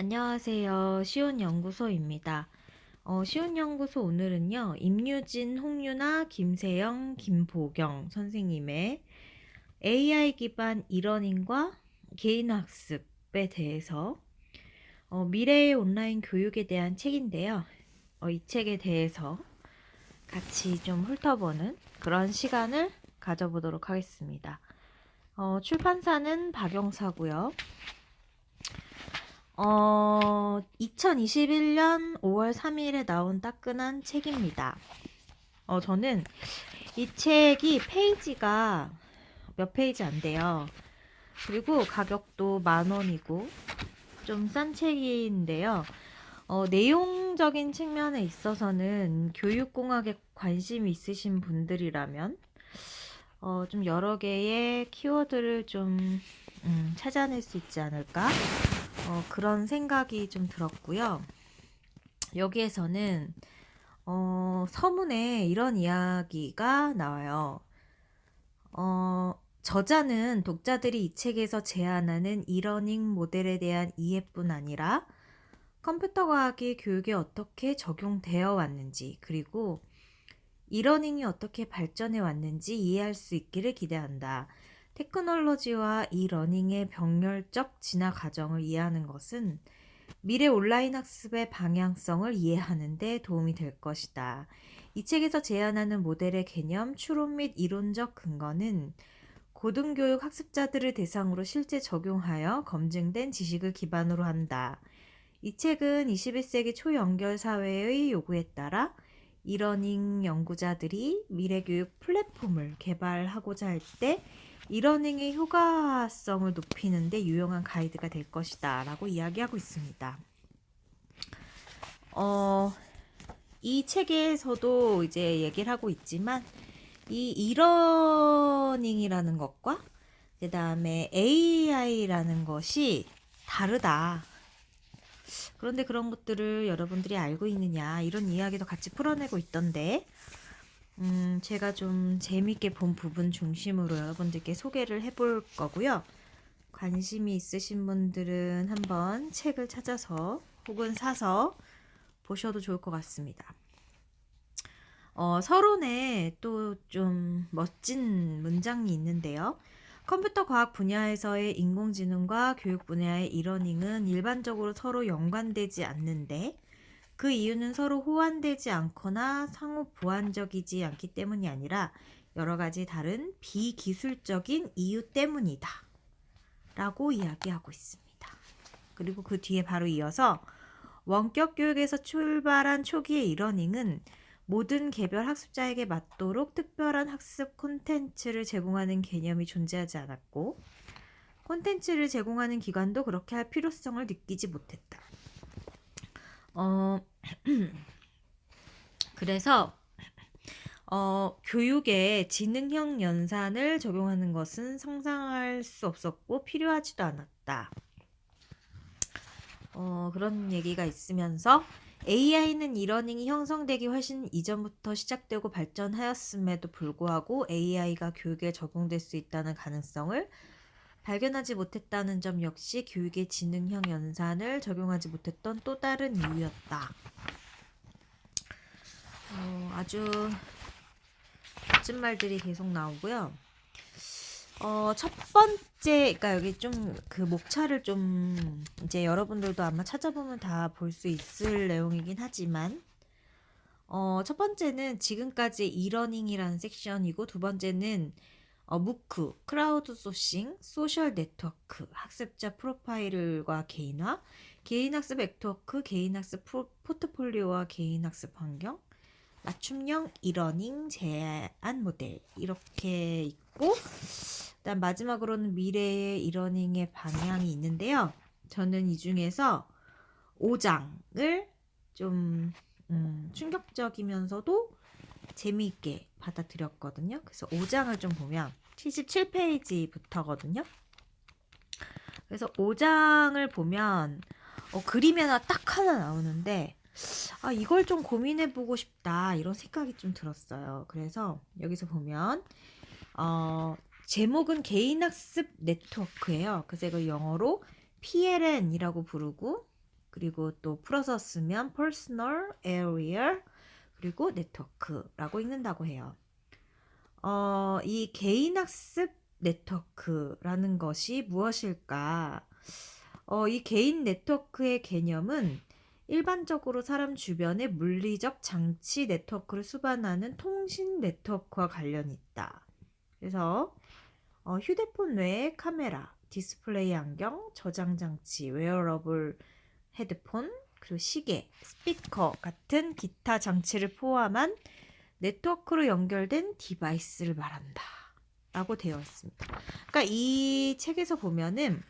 안녕하세요. 시온연구소입니다. 시온연구소 오늘은요, 임유진, 홍유나, 김세영, 김보경 선생님의 AI 기반 이러닝과 개인학습에 대해서 미래의 온라인 교육에 대한 책인데요. 이 책에 대해서 같이 좀 훑어보는 그런 시간을 가져보도록 하겠습니다. 출판사는 박영사고요. 2021년 5월 3일에 나온 따끈한 책입니다. 저는 이 책이 페이지가 몇 페이지 안 돼요. 그리고 가격도 10,000원이고 좀 싼 책인데요. 내용적인 측면에 있어서는 교육공학에 관심이 있으신 분들이라면 좀 여러 개의 키워드를 좀 찾아낼 수 있지 않을까? 그런 생각이 좀 들었고요. 여기에서는 서문에 이런 이야기가 나와요. 저자는 독자들이 이 책에서 제안하는 이러닝 모델에 대한 이해뿐 아니라 컴퓨터 과학이 교육에 어떻게 적용되어 왔는지, 그리고 이러닝이 어떻게 발전해 왔는지 이해할 수 있기를 기대한다. 테크놀로지와 이 러닝의 병렬적 진화 과정을 이해하는 것은 미래 온라인 학습의 방향성을 이해하는 데 도움이 될 것이다. 이 책에서 제안하는 모델의 개념, 추론 및 이론적 근거는 고등교육 학습자들을 대상으로 실제 적용하여 검증된 지식을 기반으로 한다. 이 책은 21세기 초연결 사회의 요구에 따라 이러닝 연구자들이 미래교육 플랫폼을 개발하고자 할 때 이러닝의 효과성을 높이는 데 유용한 가이드가 될 것이다 라고 이야기하고 있습니다. 이 책에서도 이제 얘기를 하고 있지만 이 이러닝이라는 것과 그 다음에 AI라는 것이 다르다. 그런데 그런 것들을 여러분들이 알고 있느냐, 이런 이야기도 같이 풀어내고 있던데 제가 좀 재밌게 본 부분 중심으로 여러분들께 소개를 해볼 거고요. 관심이 있으신 분들은 한번 책을 찾아서 혹은 사서 보셔도 좋을 것 같습니다. 서론에 또 좀 멋진 문장이 있는데요. 컴퓨터 과학 분야에서의 인공지능과 교육 분야의 이러닝은 일반적으로 서로 연관되지 않는데 그 이유는 서로 호환되지 않거나 상호 보완적이지 않기 때문이 아니라 여러 가지 다른 비기술적인 이유 때문이다 라고 이야기하고 있습니다. 그리고 그 뒤에 바로 이어서 원격 교육에서 출발한 초기의 이러닝은 모든 개별 학습자에게 맞도록 특별한 학습 콘텐츠를 제공하는 개념이 존재하지 않았고 콘텐츠를 제공하는 기관도 그렇게 할 필요성을 느끼지 못했다. 그래서 교육에 지능형 연산을 적용하는 것은 상상할 수 없었고 필요하지도 않았다. 그런 얘기가 있으면서 AI는 이러닝이 형성되기 훨씬 이전부터 시작되고 발전하였음에도 불구하고 AI가 교육에 적용될 수 있다는 가능성을 발견하지 못했다는 점 역시 교육의 지능형 연산을 적용하지 못했던 또 다른 이유였다. 아주 멋진 말들이 계속 나오고요. 첫 번째, 그러니까 여기 좀 그 목차를 좀 이제 여러분들도 아마 찾아보면 다 볼 수 있을 내용이긴 하지만, 첫 번째는 지금까지 이러닝이라는 섹션이고, 두 번째는 무크, 크라우드 소싱, 소셜 네트워크, 학습자 프로파일과 개인화, 개인학습 네트워크, 개인학습 포트폴리오와 개인학습 환경, 맞춤형 이러닝 제안 모델 이렇게 있고, 일단 마지막으로는 미래의 이러닝의 방향이 있는데요. 저는 이 중에서 5장을 좀 충격적이면서도 재미있게 받아들였거든요. 그래서 5장을 좀 보면 77페이지부터거든요. 그래서 5장을 보면 그림이 딱 하나 나오는데 이걸 좀 고민해보고 싶다 이런 생각이 좀 들었어요. 그래서 여기서 보면 제목은 개인학습 네트워크예요. 그래서 이걸 영어로 PLN이라고 부르고 그리고 또 풀어서 쓰면 personal area 그리고 네트워크라고 읽는다고 해요. 이 개인학습 네트워크라는 것이 무엇일까? 이 개인 네트워크의 개념은 일반적으로 사람 주변의 물리적 장치 네트워크를 수반하는 통신 네트워크와 관련이 있다. 그래서 휴대폰 외에 카메라, 디스플레이 안경, 저장 장치, 웨어러블 헤드폰, 그리고 시계, 스피커 같은 기타 장치를 포함한 네트워크로 연결된 디바이스를 말한다. 라고 되어 있습니다. 그러니까 이 책에서 보면은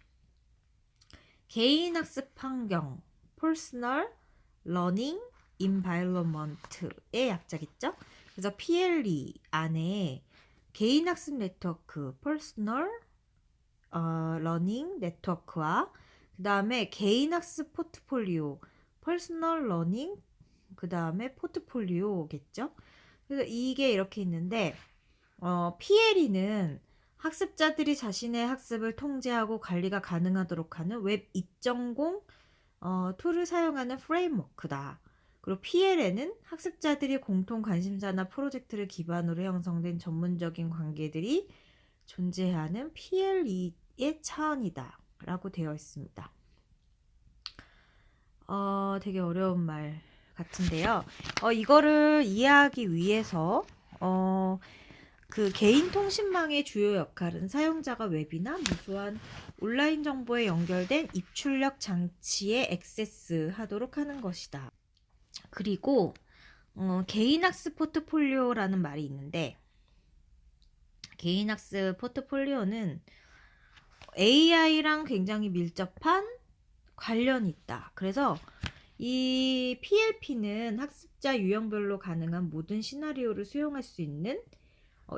개인 학습 환경, Personal Learning Environment의 약자겠죠? 그래서 PLE 안에 개인 학습 네트워크, Personal Learning Network와 그 다음에 개인 학습 포트폴리오, Personal Learning 그 다음에 포트폴리오겠죠? 그래서 이게 이렇게 있는데 PLE는 학습자들이 자신의 학습을 통제하고 관리가 가능하도록 하는 웹 2.0 툴을 사용하는 프레임워크다. 그리고 PL에는 학습자들이 공통 관심사나 프로젝트를 기반으로 형성된 전문적인 관계들이 존재하는 PLE의 차원이다. 라고 되어 있습니다. 되게 어려운 말 같은데요. 이거를 이해하기 위해서 그 개인 통신망의 주요 역할은 사용자가 웹이나 무수한 온라인 정보에 연결된 입출력 장치에 액세스하도록 하는 것이다. 그리고 개인 학습 포트폴리오라는 말이 있는데 개인 학습 포트폴리오는 AI랑 굉장히 밀접한 관련이 있다. 그래서 이 PLP는 학습자 유형별로 가능한 모든 시나리오를 수용할 수 있는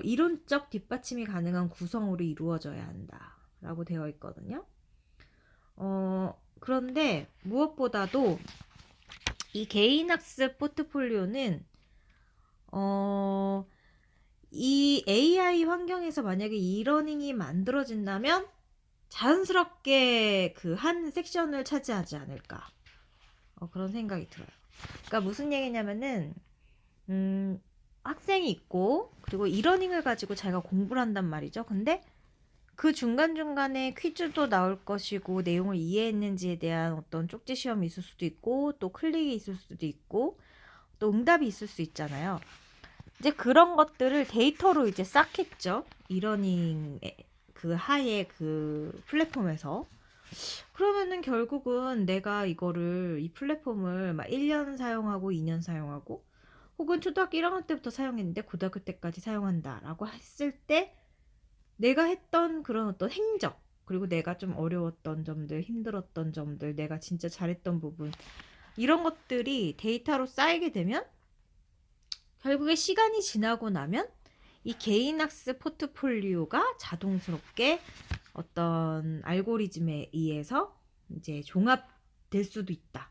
이론적 뒷받침이 가능한 구성으로 이루어져야 한다. 라고 되어 있거든요. 그런데 무엇보다도 이 개인학습 포트폴리오는 이 AI 환경에서 만약에 이러닝이 만들어진다면 자연스럽게 그 한 섹션을 차지하지 않을까. 그런 생각이 들어요. 그러니까 무슨 얘기냐면은 학생이 있고 그리고 이러닝을 가지고 자기가 공부를 한단 말이죠. 근데 그 중간중간에 퀴즈도 나올 것이고 내용을 이해했는지에 대한 어떤 쪽지 시험이 있을 수도 있고 또 클릭이 있을 수도 있고 또 응답이 있을 수 있잖아요. 이제 그런 것들을 데이터로 이제 쌓겠죠. 이러닝 그 하에 그 플랫폼에서. 그러면은 결국은 내가 이거를 이 플랫폼을 막 1년 사용하고 2년 사용하고 혹은 초등학교 1학년 때부터 사용했는데 고등학교 때까지 사용한다라고 했을 때 내가 했던 그런 어떤 행적 그리고 내가 좀 어려웠던 점들, 힘들었던 점들, 내가 진짜 잘했던 부분 이런 것들이 데이터로 쌓이게 되면 결국에 시간이 지나고 나면 이 개인 학습 포트폴리오가 자동스럽게 어떤 알고리즘에 의해서 이제 종합될 수도 있다.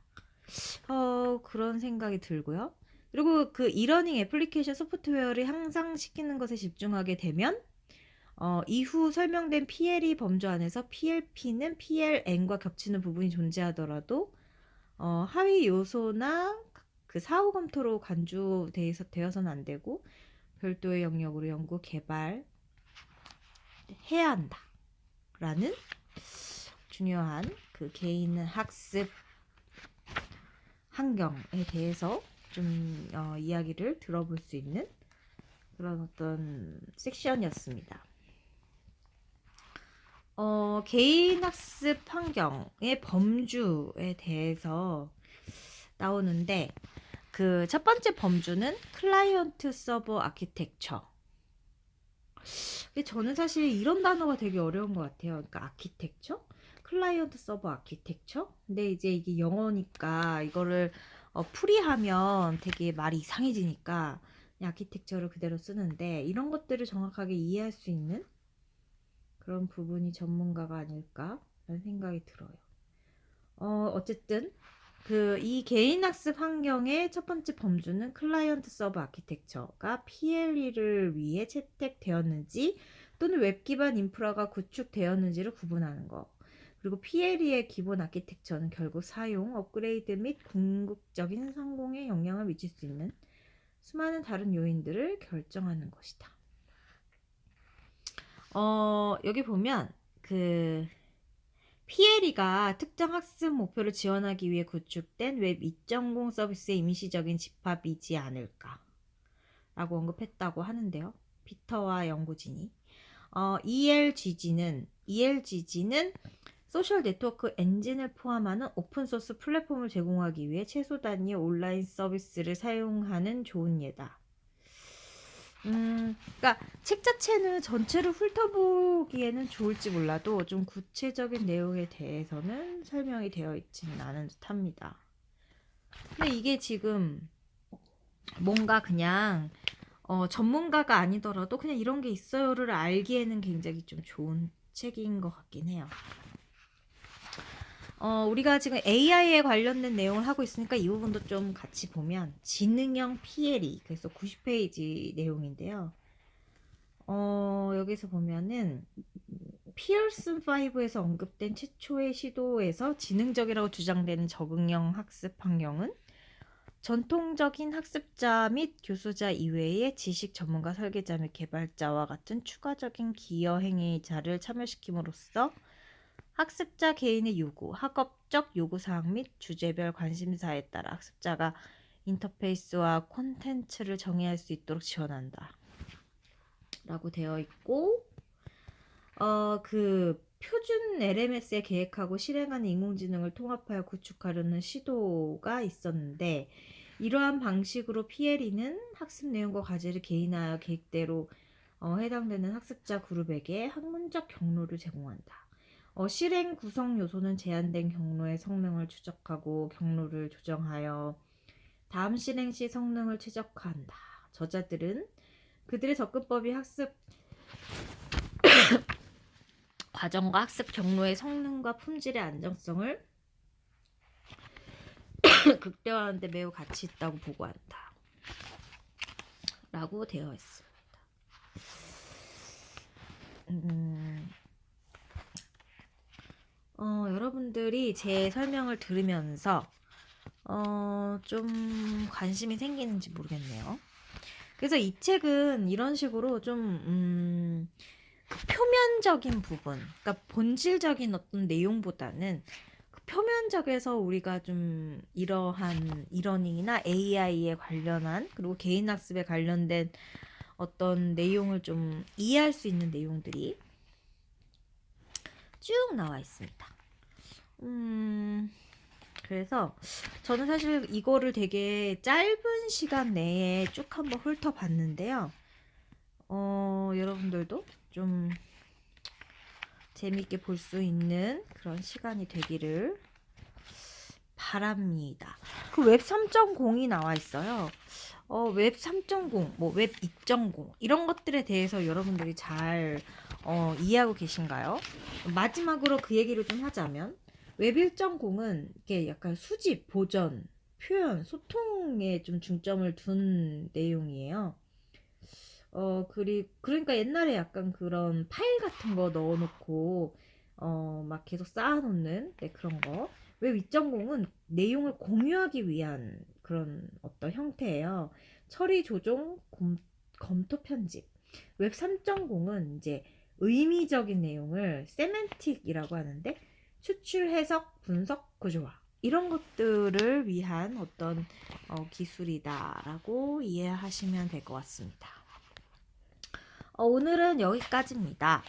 그런 생각이 들고요. 그리고 그 이러닝 애플리케이션 소프트웨어를 향상시키는 것에 집중하게 되면 이후 설명된 PLE 범주 안에서 PLP는 PLN과 겹치는 부분이 존재하더라도 하위 요소나 그 사후 검토로 간주되어서는 안 되고 별도의 영역으로 연구 개발 해야 한다. 라는 중요한 그 개인 학습 환경에 대해서 좀 이야기를 들어볼 수 있는 그런 어떤 섹션이었습니다. 개인 학습 환경의 범주에 대해서 나오는데 그 첫 번째 범주는 클라이언트 서버 아키텍처. 저는 사실 이런 단어가 되게 어려운 것 같아요. 그러니까 아키텍처? 클라이언트 서버 아키텍처? 근데 이제 이게 영어니까 이거를 풀이하면 되게 말이 이상해지니까 그냥 아키텍처를 그대로 쓰는데 이런 것들을 정확하게 이해할 수 있는 그런 부분이 전문가가 아닐까라는 생각이 들어요. 어쨌든 이 개인 학습 환경의 첫 번째 범주는 클라이언트 서버 아키텍처가 PLE를 위해 채택되었는지 또는 웹 기반 인프라가 구축되었는지를 구분하는 거. 그리고 피에리의 기본 아키텍처는 결국 사용, 업그레이드 및 궁극적인 성공에 영향을 미칠 수 있는 수많은 다른 요인들을 결정하는 것이다. 여기 보면 그 피에리가 특정 학습 목표를 지원하기 위해 구축된 웹 2.0 서비스의 임시적인 집합이지 않을까 라고 언급했다고 하는데요. 피터와 연구진이 ELGG는 소셜 네트워크 엔진을 포함하는 오픈소스 플랫폼을 제공하기 위해 최소 단위의 온라인 서비스를 사용하는 좋은 예다. 그러니까 책 자체는 전체를 훑어보기에는 좋을지 몰라도 좀 구체적인 내용에 대해서는 설명이 되어 있지는 않은 듯합니다. 근데 이게 지금 뭔가 그냥 전문가가 아니더라도 그냥 이런 게 있어요를 알기에는 굉장히 좀 좋은 책인 것 같긴 해요. 우리가 지금 AI에 관련된 내용을 하고 있으니까 이 부분도 좀 같이 보면 지능형 PLE 그래서 90페이지 내용인데요. 여기서 보면은 피어슨 5에서 언급된 최초의 시도에서 지능적이라고 주장되는 적응형 학습 환경은 전통적인 학습자 및 교수자 이외의 지식 전문가, 설계자 및 개발자와 같은 추가적인 기여 행위자를 참여시킴으로써 학습자 개인의 요구, 학업적 요구사항 및 주제별 관심사에 따라 학습자가 인터페이스와 콘텐츠를 정의할 수 있도록 지원한다. 라고 되어 있고, 그 표준 LMS에 계획하고 실행하는 인공지능을 통합하여 구축하려는 시도가 있었는데, 이러한 방식으로 PLE는 학습 내용과 과제를 개인화하여 계획대로 해당되는 학습자 그룹에게 학문적 경로를 제공한다. 실행 구성 요소는 제한된 경로의 성능을 추적하고 경로를 조정하여 다음 실행 시 성능을 최적화한다. 저자들은 그들의 접근법이 학습 과정과 학습 경로의 성능과 품질의 안정성을 극대화하는 데 매우 가치 있다고 보고한다. 라고 되어 있습니다. 여러분들이 제 설명을 들으면서 좀 관심이 생기는지 모르겠네요. 그래서 이 책은 이런 식으로 좀 그 표면적인 부분, 그러니까 본질적인 어떤 내용보다는 그 표면적에서 우리가 좀 이러한 이러닝이나 AI에 관련한 그리고 개인학습에 관련된 어떤 내용을 좀 이해할 수 있는 내용들이 쭉 나와 있습니다. 그래서 저는 사실 이거를 되게 짧은 시간 내에 쭉 한번 훑어봤는데요. 여러분들도 좀 재밌게 볼 수 있는 그런 시간이 되기를 바랍니다. 그 웹 3.0이 나와 있어요. 웹 3.0, 뭐 웹 2.0 이런 것들에 대해서 여러분들이 잘 이해하고 계신가요? 마지막으로 그 얘기를 좀 하자면 웹 1.0은 이게 약간 수집, 보전, 표현, 소통에 좀 중점을 둔 내용이에요. 그러니까 옛날에 약간 그런 파일 같은 거 넣어놓고 막 계속 쌓아놓는 그런 거. 웹 2.0은 내용을 공유하기 위한 그런 어떤 형태예요. 처리, 조정, 검토, 편집. 웹 3.0은 이제 의미적인 내용을 세멘틱이라고 하는데 추출, 해석, 분석, 구조화 이런 것들을 위한 어떤 기술이다라고 이해하시면 될 것 같습니다. 오늘은 여기까지입니다.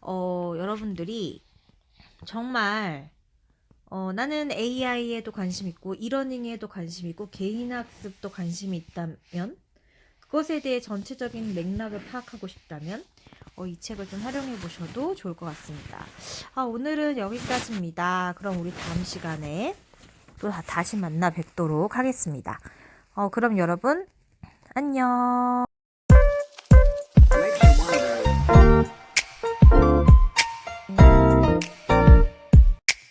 여러분들이 정말 나는 AI에도 관심 있고 이러닝에도 관심 있고 개인학습도 관심이 있다면 그것에 대해 전체적인 맥락을 파악하고 싶다면 이 책을 좀 활용해 보셔도 좋을 것 같습니다. 오늘은 여기까지입니다. 그럼 우리 다음 시간에 또 다시 만나 뵙도록 하겠습니다. 그럼 여러분 안녕.